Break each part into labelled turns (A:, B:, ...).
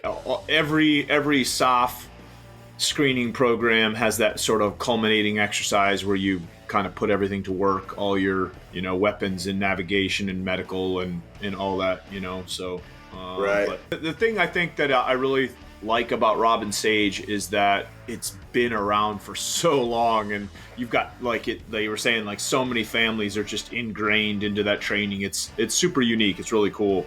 A: Every SOF screening program has that sort of culminating exercise where you kind of put everything to work, all your weapons and navigation and medical and all that, so
B: Right.
A: but the thing I think that I really like about Robin Sage is that it's been around for so long, and you've got they were saying, like, so many families are just ingrained into that training. It's super unique. It's really cool.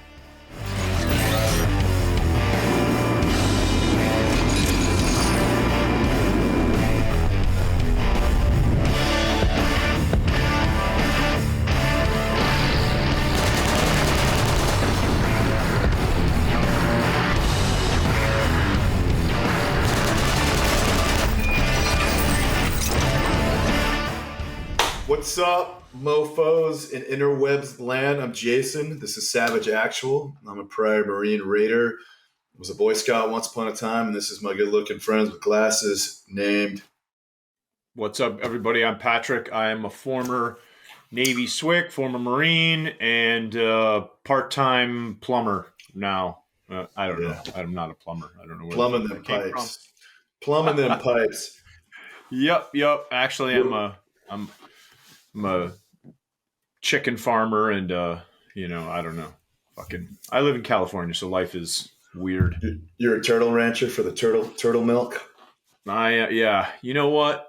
B: What's up, mofos in interwebs land? I'm Jason. This is Savage Actual. I'm a prior Marine Raider. I was a Boy Scout once upon a time, and this is my good-looking friends with glasses named...
A: What's up, everybody? I'm Patrick. I am a former Navy SWIC, former Marine, and part-time plumber now. I don't know. I'm not a plumber. I don't know where
B: Plumbing them pipes. Plumbing them pipes.
A: Yep. Actually, I'm a chicken farmer, and I don't know. I live in California, so life is weird.
B: You're a turtle rancher for the turtle milk?
A: Yeah. You know what?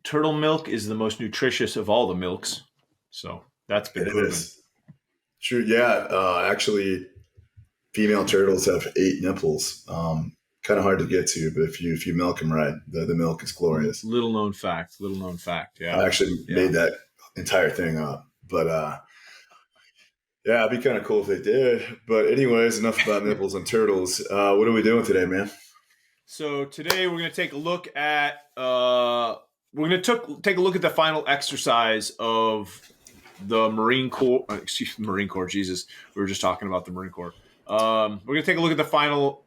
A: Turtle milk is the most nutritious of all the milks. So that's been proven.
B: Is. True, yeah. Actually, female turtles have 8 nipples. Kind of hard to get to, but if you milk them right, the milk is glorious.
A: Little known fact. Yeah.
B: I actually made that entire thing up. But yeah, it'd be kind of cool if they did. But anyways, enough about nipples and turtles. What are we doing today, man?
A: So today we're going to take a look at take a look at the final exercise of the Marine Corps. Marine Corps. Jesus, we were just talking about the Marine Corps. We're going to take a look at the final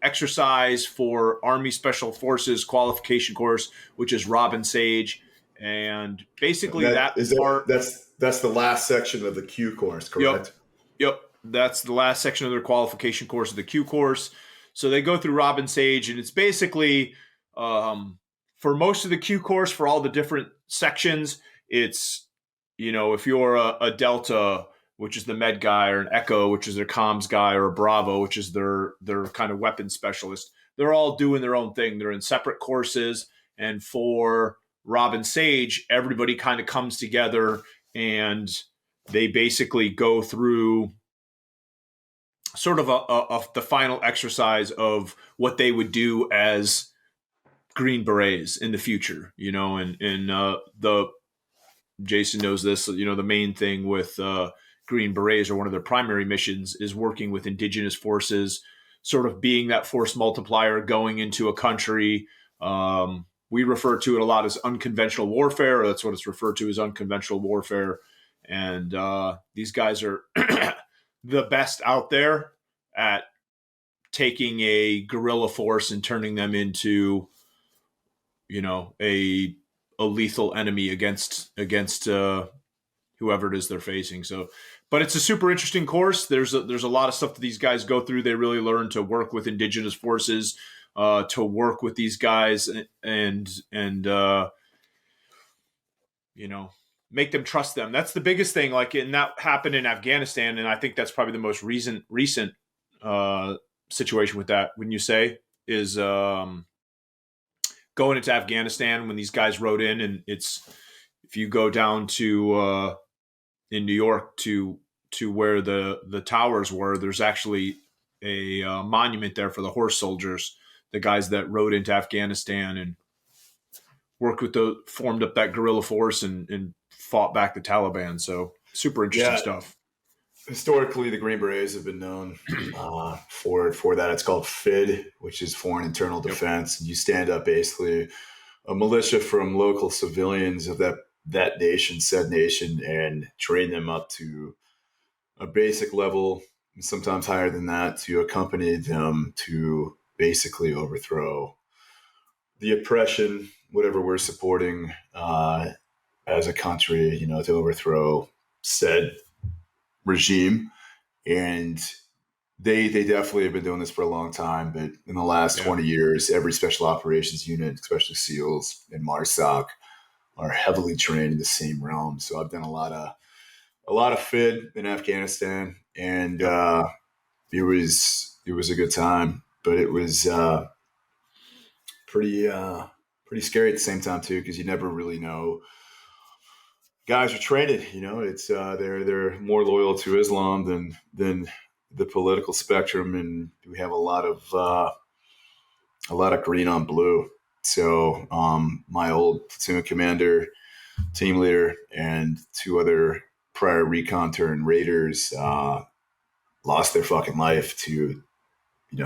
A: exercise for Army Special Forces qualification course, which is Robin Sage, and basically that's
B: the last section of the Q course, correct?
A: Yep. That's the last section of their qualification course of the Q course. So they go through Robin Sage, and it's basically for most of the Q course, for all the different sections, it's, if you're a Delta, which is the med guy, or an Echo, which is their comms guy, or a Bravo, which is their kind of weapons specialist, they're all doing their own thing. They're in separate courses. And for Robin Sage, everybody kind of comes together, and they basically go through sort of the final exercise of what they would do as Green Berets in the future, and the Jason knows this, the main thing with Green Berets, or one of their primary missions, is working with indigenous forces, sort of being that force multiplier going into a country. We refer to it a lot as unconventional warfare. That's what it's referred to as, unconventional warfare. And these guys are the best out there at taking a guerrilla force and turning them into, a lethal enemy against whoever it is they're facing. So, but it's a super interesting course. There's a lot of stuff that these guys go through. They really learn to work with indigenous forces, to work with these guys, and make them trust them. That's the biggest thing. And that happened in Afghanistan, and I think that's probably the most recent situation with that. When you say is going into Afghanistan, when these guys rode in, and it's, if you go down to in New York to where the towers were, there's actually a monument there for the horse soldiers, the guys that rode into Afghanistan and formed up that guerrilla force and fought back the Taliban. So super interesting stuff.
B: Historically, the Green Berets have been known for that. It's called FID, which is Foreign Internal Defense. And you stand up basically a militia from local civilians of that nation, said nation, and train them up to a basic level, sometimes higher than that, to accompany them to basically overthrow the oppression, whatever we're supporting as a country, to overthrow said regime. And They definitely have been doing this for a long time, but in the last 20 years, every special operations unit, especially SEALs and MARSOC, are heavily trained in the same realm. So I've done a lot of FID in Afghanistan, and it was a good time, but it was pretty scary at the same time too, because you never really know. Guys are traded, it's they're more loyal to Islam than the political spectrum, and we have a lot of green on blue. So my old platoon commander, team leader, and two other prior recon turned raiders lost their fucking life to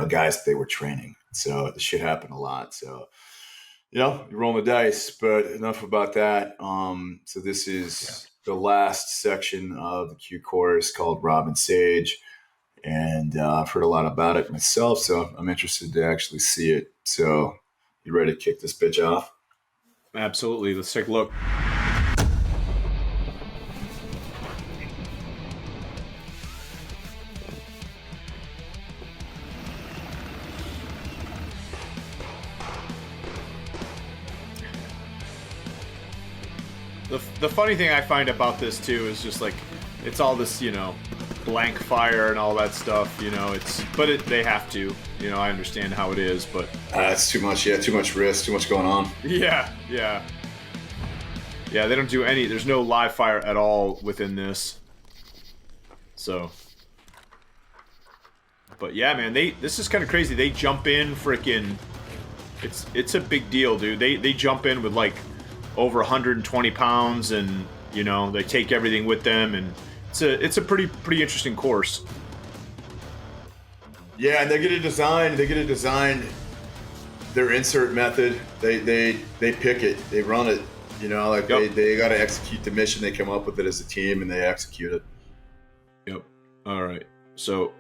B: guys that they were training. So the shit happened a lot. So you're rolling the dice, but enough about that. So this is the last section of the Q course called Robin Sage. And I've heard a lot about it myself, so I'm interested to actually see it. So you ready to kick this bitch off?
A: Absolutely. Let's take a look. The funny thing I find about this too is just like it's all this blank fire and all that stuff. They have to. I understand how it is, but
B: it's too much. Yeah, too much risk, too much going on.
A: Yeah. They don't do any. There's no live fire at all within this. So, but yeah, man, this is kind of crazy. They jump in, freaking. It's a big deal, dude. They jump in with like over 120 pounds, and they take everything with them, and it's a pretty interesting course.
B: Yeah, and they get to design their insert method. They pick it, they run it. They got to execute the mission. They come up with it as a team, and they execute it.
A: Yep. All right. So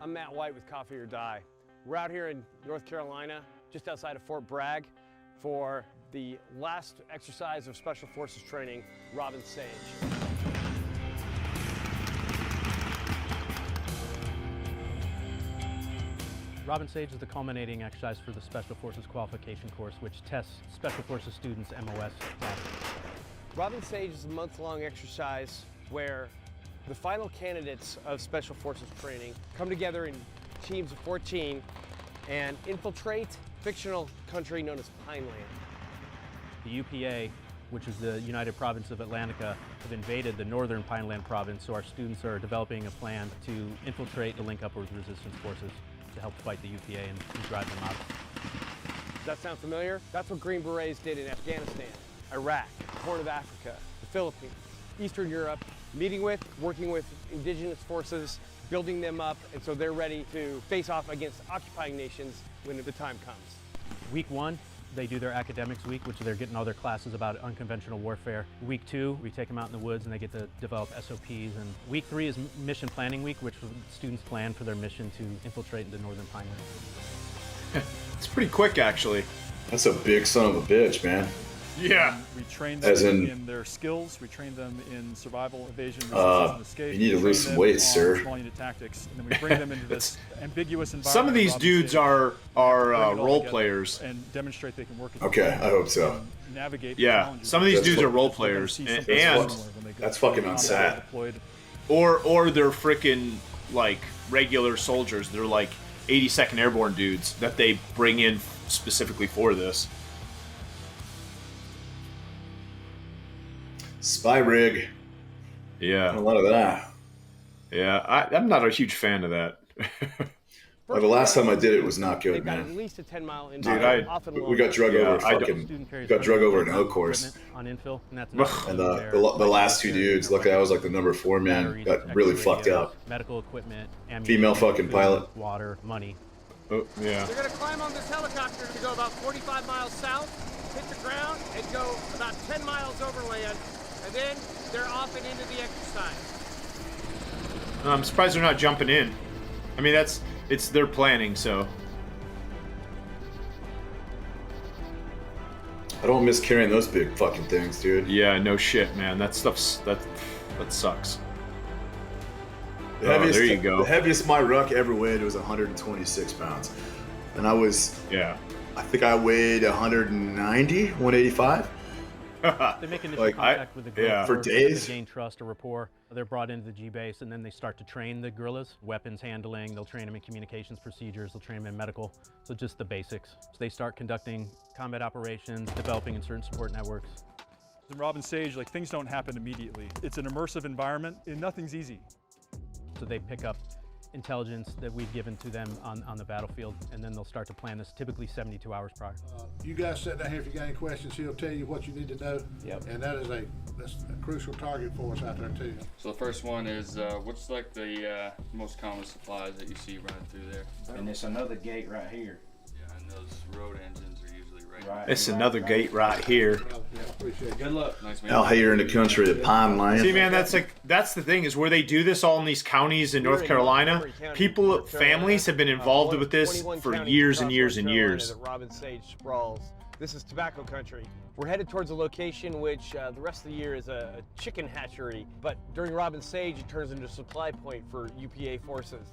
C: I'm Matt White with Coffee or Die. We're out here in North Carolina, just outside of Fort Bragg, for the last exercise of Special Forces training, Robin Sage.
D: Robin Sage is the culminating exercise for the Special Forces Qualification Course, which tests Special Forces students' MOS classes.
C: Robin Sage is a month-long exercise where the final candidates of Special Forces training come together in teams of 14 and infiltrate fictional country known as Pineland.
D: The UPA, which is the United Province of Atlantica, have invaded the northern Pineland province, so our students are developing a plan to infiltrate and link up with resistance forces to help fight the UPA and drive them out.
C: Does that sound familiar? That's what Green Berets did in Afghanistan, Iraq, Horn of Africa, the Philippines, Eastern Europe, working with indigenous forces, building them up, and so they're ready to face off against occupying nations when the time comes.
D: Week 1, they do their academics week, which they're getting all their classes about unconventional warfare. Week 2, we take them out in the woods and they get to develop SOPs. And week 3 is mission planning week, which students plan for their mission to infiltrate into northern Pineland.
A: It's pretty quick, actually.
B: That's a big son of a bitch, man.
A: Yeah.
E: We train them in their skills. We train them in survival, evasion, resistance, and escape.
B: You need to lose some weight, sir.
E: Small unit tactics, and then we bring them into this ambiguous environment.
A: Some of these dudes are role players
E: and demonstrate they can work.
B: Okay, I hope so.
E: Navigate.
A: Yeah, some of these dudes are role players, and
B: that's fucking unsad.
A: Or they're freaking like regular soldiers. They're like 82nd Airborne dudes that they bring in specifically for this.
B: Spy rig.
A: Yeah.
B: A lot of that.
A: Yeah, I'm not a huge fan of that.
B: Well, the last time I did it was not good, man.
C: At least a 10-mile
B: dude, we got drug over an O course.
D: On infill, and
B: the last two dudes, luckily I was like the number 4 man, got really fucked up.
D: Medical equipment,
B: female fucking pilot.
D: Water, money.
A: Oh, yeah.
C: They're gonna climb on this helicopter to go about 45 miles south, hit the ground, and go about 10 miles overland, and then they're off and into the exercise.
A: I'm surprised they're not jumping in. I mean, it's their planning, so.
B: I don't miss carrying those big fucking things, dude.
A: Yeah, no shit, man. That sucks. There you go.
B: The heaviest my ruck ever weighed was 126 pounds. And I think I weighed 190, 185.
D: They make initial contact with the guerrillas
B: for days.
D: To gain trust or rapport. They're brought into the G base, and then they start to train the guerrillas. Weapons handling, they'll train them in communications procedures, they'll train them in medical, so just the basics. So they start conducting combat operations, developing in certain support networks.
E: In Robin Sage, like, things don't happen immediately. It's an immersive environment, and nothing's easy.
D: So they pick up intelligence that we've given to them on the battlefield, and then they'll start to plan this typically 72 hours prior.
F: You guys sit down here, if you got any questions, he'll tell you what you need to know.
D: Yep.
F: And that's a crucial target for us out there too.
G: So the first one is, what's like the most common supplies that you see running through there?
H: And it's another gate right here.
G: Yeah, and those road engines are usually right.
A: It's another gate right here.
F: Yeah, appreciate it.
H: Good luck.
G: Nice meeting
B: Out here in the country at Pine Land.
A: See, man, that's the thing is where they do this all in these counties in North Carolina. People, families have been involved with this for years and years and years.
C: That Robin Sage sprawls. This is tobacco country. We're headed towards a location which the rest of the year is a chicken hatchery, but during Robin Sage it turns into a supply point for UPA forces.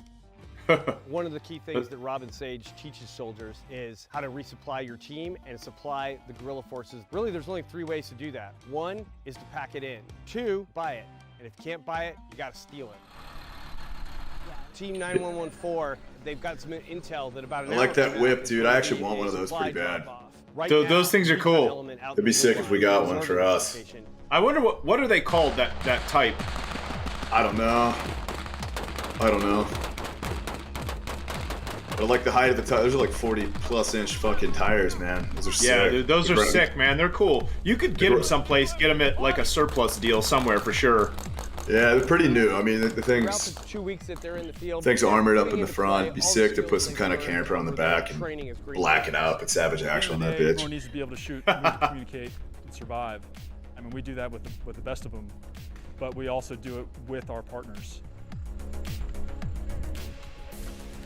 C: One of the key things that Robin Sage teaches soldiers is how to resupply your team and supply the guerrilla forces. Really, there's only 3 ways to do that. 1 is to pack it in. 2, buy it. And if you can't buy it, you gotta steal it. Team 9114, they've got some intel that about an
B: I like
C: hour
B: that
C: from now
B: whip,
C: is
B: dude.
C: going
B: I
C: to
B: actually
C: be
B: want
C: a
B: one of those
C: supply
B: pretty bad.
C: drop-off. Right
A: Those
C: now,
A: things are
C: we've got
A: cool.
C: element out
B: It'd be
C: the
B: sick if we got one for us.
C: location.
A: I wonder what are they called, that type?
B: I don't know. But I like the height of the tires. Those are like 40+ inch fucking tires, man. Those are sick.
A: Yeah, dude, those are sick, man. They're cool. You could get them someplace, get them at like a surplus deal somewhere for sure.
B: Yeah, they're pretty new. I mean, the
C: Throughout
B: thing's
C: the 2 weeks that they're in the field,
B: thing's armored up in
C: putting
B: the
C: into
B: front.
C: play
B: It'd be
C: all the
B: sick to put
C: skills
B: some
C: they've
B: kind of
C: learned
B: camper on the
C: over their
B: back and
C: training as Green
B: black it
C: Berets.
B: out, put Savage Action on that
E: Everyone
B: bitch.
E: needs to be able to shoot, communicate, and survive. I mean, we do that with the best of them, but we also do it with our partners.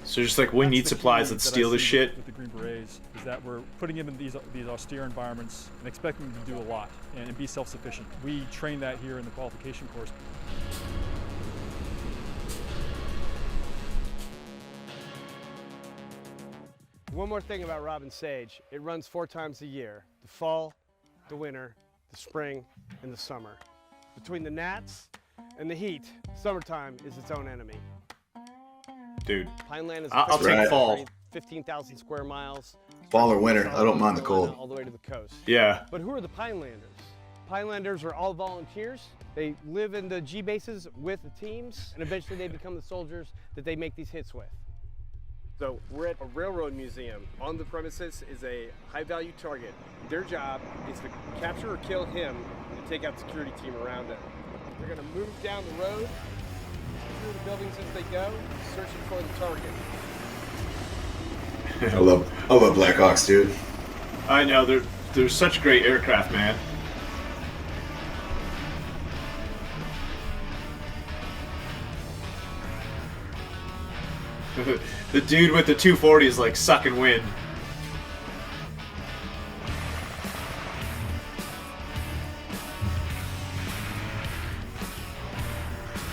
A: So just like we
E: That's
A: need
E: the
A: supplies,
E: key
A: let's
E: that I
A: steal this
E: see
A: shit.
E: with the Green Berets is that we're putting them in these austere environments and expecting them to do a lot and be self-sufficient. We train that here in the qualification course.
C: One more thing about Robin Sage, it runs 4 times a year: the fall, the winter, the spring, and the summer. Between the gnats and the heat, summertime is its own enemy.
A: Dude,
C: Pineland is
A: I'll
C: officially
B: take
A: fall.
C: 15,000 square miles.
B: Fall or winter, I don't mind the cold.
C: All the way to the coast.
A: yeah.
C: But who are the Pinelanders? Pinelanders are all volunteers. They live in the G bases with the teams, and eventually they become the soldiers that they make these hits with. So we're at a railroad museum. On the premises is a high-value target. Their job is to capture or kill him and take out the security team around him. They're gonna move down the road, through the buildings as they go, searching for the target.
B: I love Blackhawks, dude.
A: I know, they're such great aircraft, man. The dude with the 240 is like sucking wind.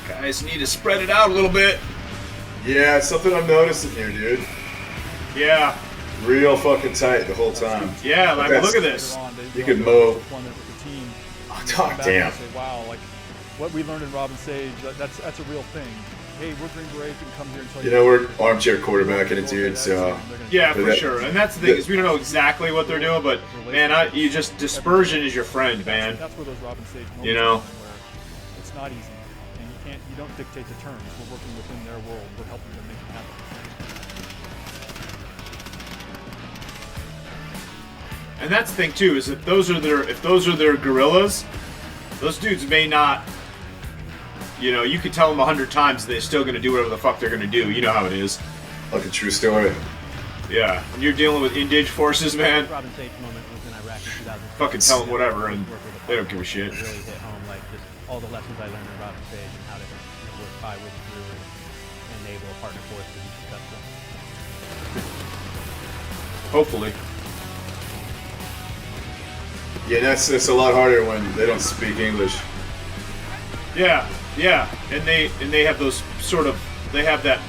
A: Guys need to spread it out a little bit.
B: Yeah, it's something I'm noticing here, dude.
A: Yeah,
B: Real fucking tight the whole time.
A: yeah, like,
B: That's-
A: look at this.
E: Later on, they
B: You
E: go
B: could
E: to
B: mow.
E: deployment with the team.
B: Oh,
E: And they come back
B: damn.
E: and say, wow, like what we learned in Robin Sage, that's a real thing. Hey, we're Green Berets, we can come here and tell
B: You know, we're armchair quarterbacking it, dude, so...
A: Yeah, for
B: that-
A: sure. And that's the thing is we don't know exactly what they're doing, but man, you just dispersion is your friend, man.
E: That's where those Robin Sage moments
A: You know?
E: come in, where it's not easy, and you don't dictate the terms. We're working within their world. We're helping them make it happen.
A: And that's the thing too is if those are their guerrillas, those dudes may not. You know, you could tell them 100 times they're still gonna do whatever the fuck they're gonna do. You know how it is.
B: Like a true story.
A: Yeah, when you're dealing with indige forces, man,
D: Robin Sage moment was in Iraq in 2000.
A: fucking tell them whatever, and they don't give a shit.
D: It really hit home, like just all the lessons I learned in Robin Sage and how to work by with through and enable a partner force to be successful.
A: Hopefully.
B: Yeah, that's a lot harder when they don't speak English.
A: Yeah, Yeah, and they have those sort of, they have that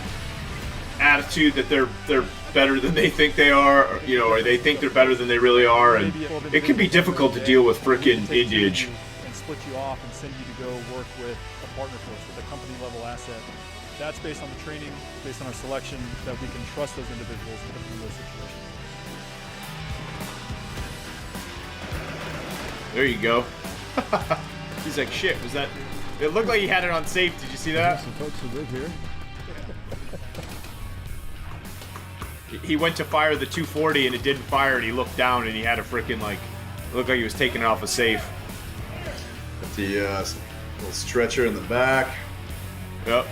A: attitude that they're better than they think they are, or they think they're better than they really are, and it can be difficult to deal with frickin' Indiage.
E: And split you off and send you to go work with a partner force, with a company level asset. That's based on the training, based on our selection, that we can trust those individuals to put them in those situations.
A: There you go. He's like, shit, was that? It looked like he had it on safe. Did you see that?
F: Some folks who live here.
A: He went to fire the 240 and it didn't fire, and he looked down and he had a freaking, like, it looked like he was taking it off a safe.
B: Got the little stretcher in the back.
A: Yep.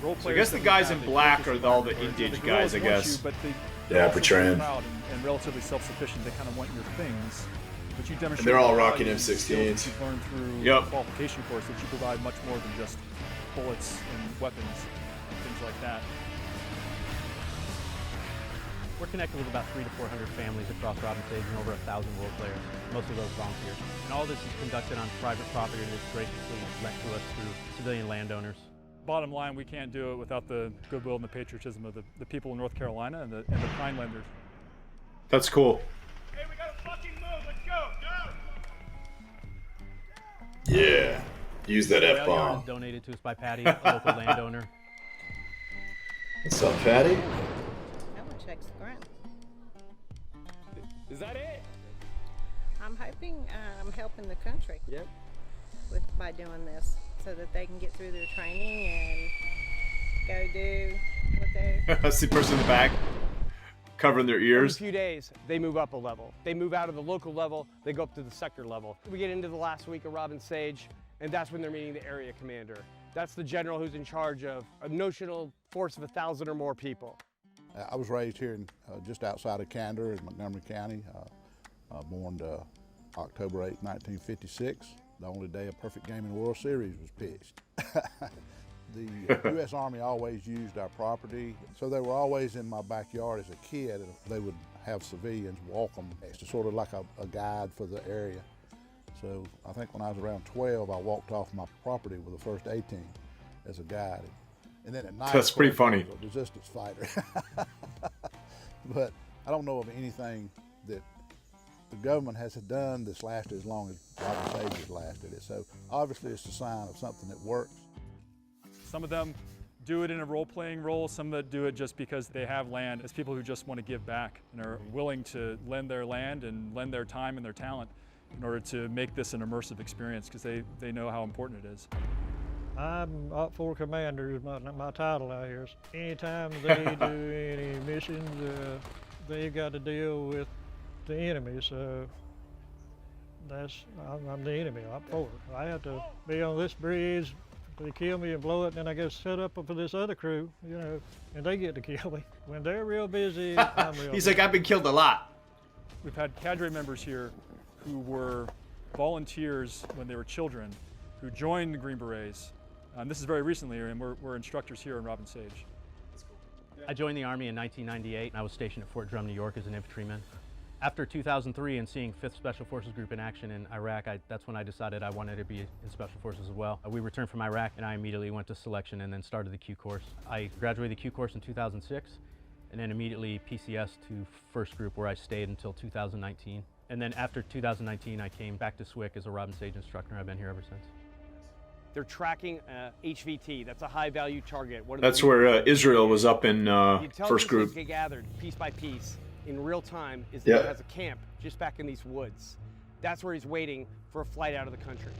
E: Role
A: So I guess the guys in black are all the Indige guys, I guess.
B: Yeah, portraying.
E: And relatively self-sufficient. They kind of want your things, but you demonstrate.
B: And they're all
E: the
B: rocking
E: values and skills
B: M16s.
E: that you've learned through
A: Yep.
E: the qualification course, that you provide much more than just bullets and weapons and things like that.
D: We're connected with about 300 to 400 families across Robin Sage and over 1,000 role players, most of those volunteers. And all this is conducted on private property that's graciously lent to us through civilian landowners.
E: Bottom line, we can't do it without the goodwill and the patriotism of the people of North Carolina and the Pinelanders.
A: That's cool.
C: Hey, we gotta fucking move. Let's go.
B: Yeah. Use that
D: The yard
B: F-bomb.
D: is donated to us by Patty, a local landowner.
B: What's up, Patty?
H: That one checks the ground.
C: Is that it?
H: I'm hoping I'm helping the country
C: Yep.
H: by doing this so that they can get through their training and go do what they're.
A: That's the person in the back covering their
C: In a
A: ears.
C: few days, they move up a level. They move out of the local level, they go up to the sector level. We get into the last week of Robin Sage, and that's when they're meeting the area commander. That's the general who's in charge of a notional force of 1,000 or more people.
F: I was raised here in, just outside of Candor in Montgomery County. Born October 8, 1956. The only day a perfect game in the World Series was pitched. The U.S. Army always used our property, so they were always in my backyard as a kid, and they would have civilians walk them. It's sort of like a guide for the area. So I think when I was around 12, I walked off my property with the first A-team as a guide. And then at night,
A: That's
F: of
A: pretty
F: course, I
A: funny.
F: was a resistance fighter. But I don't know of anything that the government has done that's lasted as long as Robin Sage has lasted it. So obviously it's a sign of something that works.
E: Some of them do it in a role-playing role, some that do it just because they have land, as people who just want to give back and are willing to lend their land and lend their time and their talent in order to make this an immersive experience, because they know how important it is.
I: I'm Op 4 Commander is my title out here. Anytime they do any missions, they've got to deal with the enemy, so I'm the enemy, Op 4. I have to be on this bridge, they kill me and blow it, and then I go set up for this other crew, and they get to kill me. When they're real busy, I'm real
A: He's
I: busy.
A: like, I've been killed a lot.
E: We've had cadre members here who were volunteers when they were children, who joined the Green Berets. This is very recently, and we're instructors here in Robin Sage.
D: I joined the Army in 1998, and I was stationed at Fort Drum, New York as an infantryman. After 2003 and seeing 5th Special Forces Group in action in Iraq, that's when I decided I wanted to be in Special Forces as well. We returned from Iraq, and I immediately went to selection and then started the Q course. I graduated the Q course in 2006, and then immediately PCS to First Group, where I stayed until 2019. And then after 2019, I came back to SWIC as a Robin Sage instructor. I've been here ever since.
C: They're tracking HVT. That's a high-value target.
A: That's where Israel was up in
C: The
A: First
C: intelligence
A: Group.
C: that get gathered piece by piece in real time is that
B: Yeah.
C: he has a camp just back in these woods. That's where he's waiting for a flight out of the country.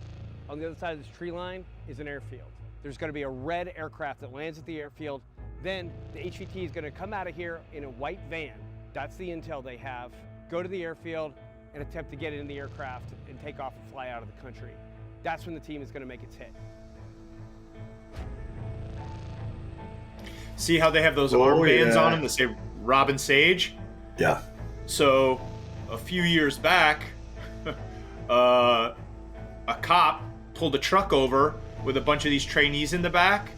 C: On the other side of this tree line is an airfield. There's going to be a red aircraft that lands at the airfield. Then the HVT is going to come out of here in a white van. That's the intel they have. Go to the airfield and attempt to get in the aircraft and take off and fly out of the country. That's when the team is going to make its hit.
A: See how they have those
B: Oh,
A: armbands
B: yeah.
A: on them that say Robin Sage?
B: Yeah.
A: So a few years back, a cop pulled a truck over with a bunch of these trainees in the back,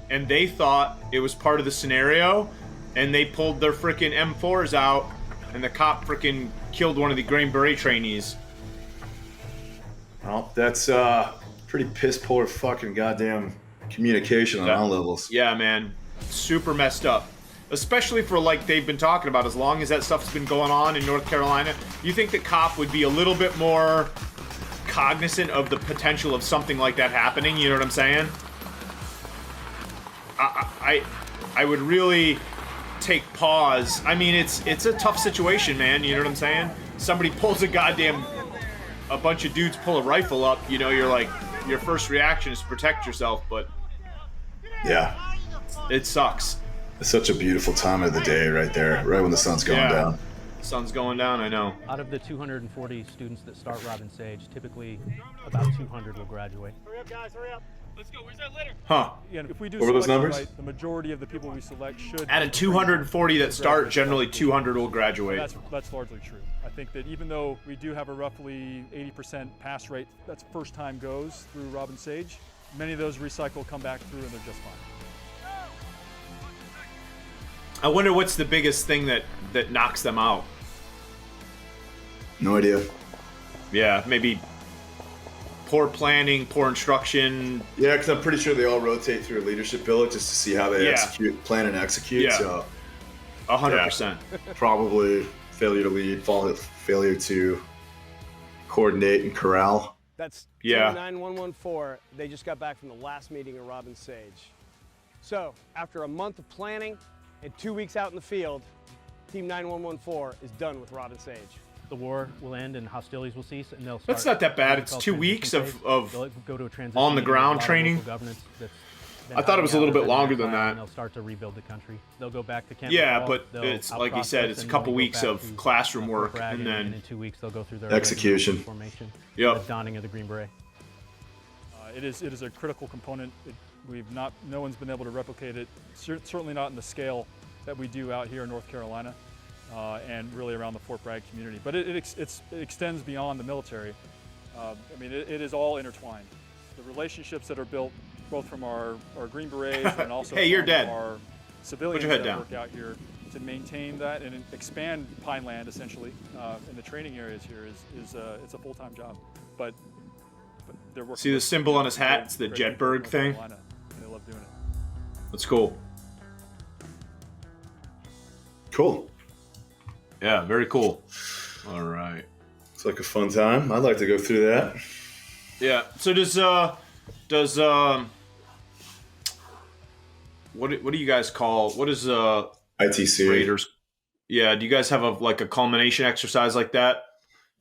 A: and they thought it was part of the scenario, and they pulled their freaking M4s out, and the cop freaking killed one of the Green Beret trainees.
B: Well, that's pretty piss poor fucking goddamn communication on all levels.
A: Yeah, man. Super messed up. Especially for, like they've been talking about, as long as that stuff's been going on in North Carolina, you think the cop would be a little bit more cognizant of the potential of something like that happening? You know what I'm saying? I would really take pause. I mean, it's a tough situation, man. You know what I'm saying? Somebody pulls a bunch of dudes pull a rifle up. You know, you're like, your first reaction is to protect yourself, but
B: yeah,
A: it sucks.
B: It's such a beautiful time of the day right there, right when the sun's going down.
A: Sun's going down, I know.
D: Out of the 240 students that start Robin Sage, typically about 200 will graduate.
C: Hurry up, guys, hurry up. Let's go. Where's that litter?
A: Huh.
E: Again, if we do
B: What were those
E: selection
B: numbers?
E: right, the majority of the people we select should.
A: Out of 240 that start, generally 200 will graduate.
E: That's largely true. I think that even though we do have a roughly 80% pass rate, that's first time goes through Robin Sage, many of those recycle, come back through, and they're just fine.
A: I wonder what's the biggest thing that knocks them out.
B: No idea.
A: Yeah, maybe poor planning, poor instruction.
B: Yeah, because I'm pretty sure they all rotate through a leadership billet just to see how they plan and execute.
A: Yeah.
B: So
A: 100%.
B: Probably failure to lead, failure to coordinate and corral.
C: That's
A: Yeah.
C: Team 9114. They just got back from the last meeting at Robin Sage. So, after a month of planning and 2 weeks out in the field, Team 9114 is done with Robin Sage.
D: The war will end and hostilities will cease, and they'll start.
A: That's not that bad.
D: what we
A: It's
D: call
A: 2 weeks of
D: They'll go to a transition
A: on the
D: meeting with
A: ground
D: a lot of
A: training.
D: local governance that's been
A: I thought it was a little
D: hiding
A: bit
D: out
A: longer
D: within
A: than
D: their
A: that.
D: and they'll start to rebuild the country. They'll go back to Camp
A: Yeah,
D: Hall,
A: but
D: they'll
A: it's like you said, it's a
D: out-process,
A: couple
D: and then
A: weeks
D: go
A: of
D: back to
A: classroom
D: Fort
A: work,
D: Bragg,
A: and then
D: in 2 weeks they'll go through their
B: Execution.
D: regimental formation.
A: Yep.
D: The donning of the Green Beret.
E: It is a critical component. No one's been able to replicate it. Certainly not in the scale that we do out here in North Carolina, and really around the Fort Bragg community. But it extends beyond the military. I mean, it is all intertwined. The relationships that are built both from our Green Berets and also
A: Hey, you're
E: from
A: dead.
E: our civilians
A: Put your head
E: that
A: down.
E: work out here to maintain that and expand Pineland essentially in the training areas here is it's a full-time job. But they're working.
A: See the symbol on his hat? It's the Jedburgh thing.
E: And they love doing it.
A: That's cool.
B: Cool.
A: Yeah, very cool. All right.
B: It's like a fun time. I'd like to go through that.
A: Yeah. So what do you guys call, what is
B: ITC.
A: Raiders? Yeah. Do you guys have a culmination exercise like that?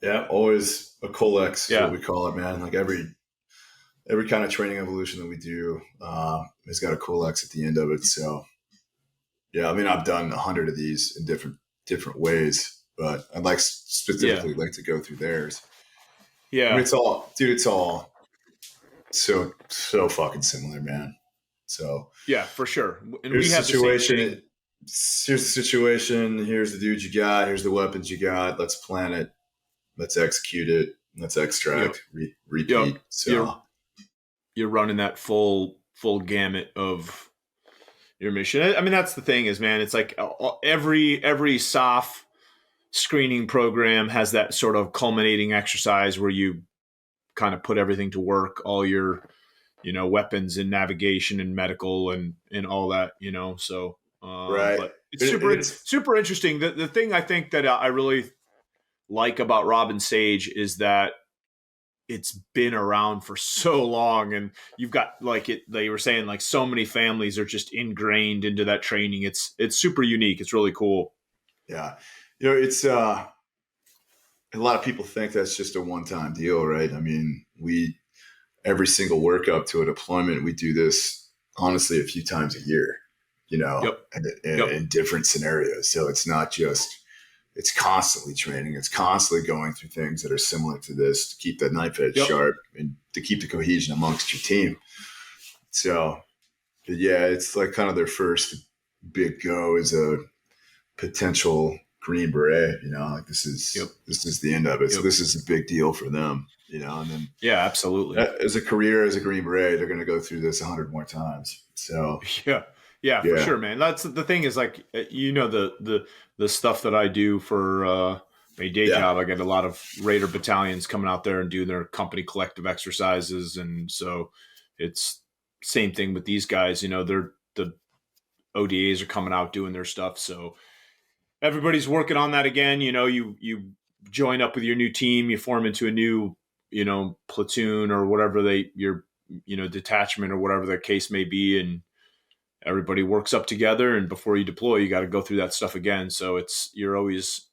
B: Yeah, always a colex is
A: Yeah.
B: what we call it, man. Like every kind of training evolution that we do has got a colex at the end of it. So yeah, I mean, I've done 100 of these in different ways, but I'd like specifically like to go through theirs.
A: Yeah.
B: I mean, it's all so fucking similar, man. So
A: Yeah, for sure. And
B: here's
A: we
B: the
A: have
B: situation.
A: the same thing.
B: Here's the situation. Here's the dudes you got. Here's the weapons you got. Let's plan it. Let's execute it. Let's extract. Repeat.
A: Yep.
B: So
A: You're running that full gamut of your mission. I mean, that's the thing is, man, it's like every SOF screening program has that sort of culminating exercise where you kind of put everything to work, all your, weapons and navigation and medical and all that, so,
B: right.
A: But it's super interesting. The thing I think that I really like about Robin Sage is that it's been around for so long, and you've got they were saying, like, so many families are just ingrained into that training. It's super unique. It's really cool.
B: Yeah. It's a lot of people think that's just a one-time deal, right? I mean, every single workup to a deployment, we do this honestly a few times a year, in different scenarios. So it's not just, it's constantly training. It's constantly going through things that are similar to this to keep that knife edge sharp and to keep the cohesion amongst your team. So, but yeah, it's like kind of their first big go as a potential Green Beret, like this is the end of it. So this is a big deal for them, and then
A: absolutely.
B: As a career, as a Green Beret, they're going to go through this 100 more times. So
A: yeah, for sure, man. That's the thing is, like, the stuff that I do for my day job, I get a lot of Raider battalions coming out there and doing their company collective exercises. And so it's same thing with these guys, the ODAs are coming out doing their stuff. So everybody's working on that again. You join up with your new team, you form into a new, platoon or whatever your detachment or whatever the case may be. And everybody works up together. And before you deploy, you got to go through that stuff again. So you're always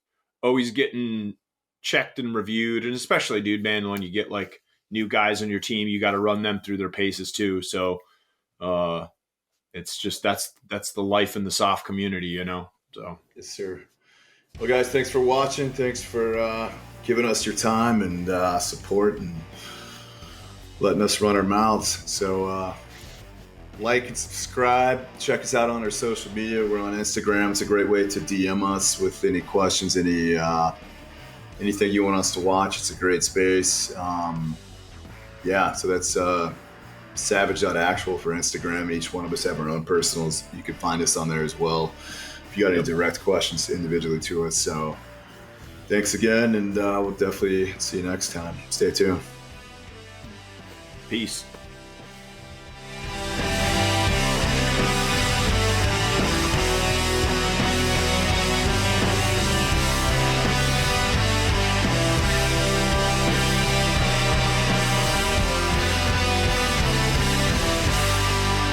A: getting checked and reviewed. And especially, dude, man, when you get like new guys on your team, you got to run them through their paces too. So, it's just, that's the life in the SOF community, so.
B: Yes, sir. Well, guys, thanks for watching. Thanks for giving us your time and support and letting us run our mouths. So like and subscribe. Check us out on our social media. We're on Instagram. It's a great way to DM us with any questions, anything you want us to watch. It's a great space. So that's savage.actual for Instagram. Each one of us have our own personals. You can find us on there as well if you got any direct questions individually to us. So thanks again, and we'll definitely see you next time. Stay tuned.
A: Peace.